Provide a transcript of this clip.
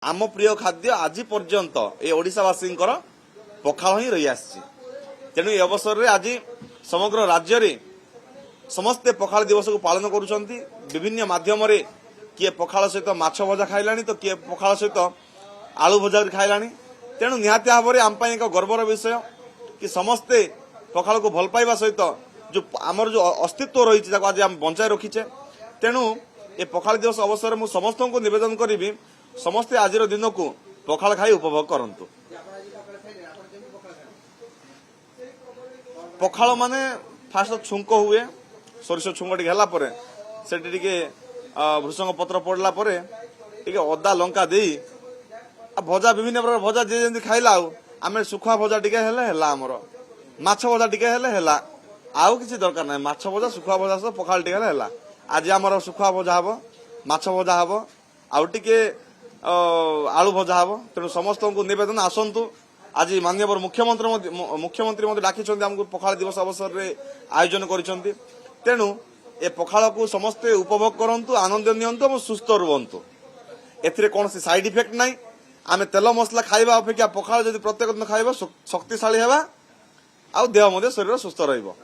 आम प्रिय खाद्य आज पर्यंत ए ओडिशावासी पखाल ही रही आसी तेणु ए अवसर में आज समग्र राज्य रे समस्ते पखाल दिवस को पालन करुछंती। विभिन्न माध्यम रे किए पखाल सहित माछ भजा खाइलानी तो किए पखाल सहित आलू भजा खाइलानी। तेणु निहाती भाव में आम एक गर्वर विषय कि समस्ते पखाल को भल पाइबा सहित जो आमर जो अस्तित्व रही आज आम बंचाई रखीचे। तेणु ए पखाल दिवस अवसर में समस्त को निवेदन करी समस्ते आज दिन को पखाल खाई उपभोग करंतु। पखाल माने फास्ट छुंक हुए सोरिष छुंक टे भृषंग पत्र पड़ला अदा लंका दे भजा विभिन्न प्रकार भजा जे जमी खाइला आम सुखुआ भजा टे आमर माछ भजा टे आउ किसी दरकार ना माछ भजा सुखुआ भजा सह पखाल टे आज आमर सुखुआ भजा हम माछ भजा हम आउ टे आलू भजा हम। तेणु समस्त को निवेदन आसतु आज माननीय मुख्यमंत्री डाकी आमको पखाल दिवस अवसर में आयोजन करिसेंती। तेणु ए पखाल को समस्ते उपभोग करंतु आनंद नियंतु और सुस्थ रुहंतु। एथिरे कौन साइड इफेक्ट नहीं। आमे तेल मसला खाइबा अपेक्षा पखाल जदि प्रत्येक दिन खाइबा शक्तिशाली हेबा आ देह शरीर सुस्थ रहिबो।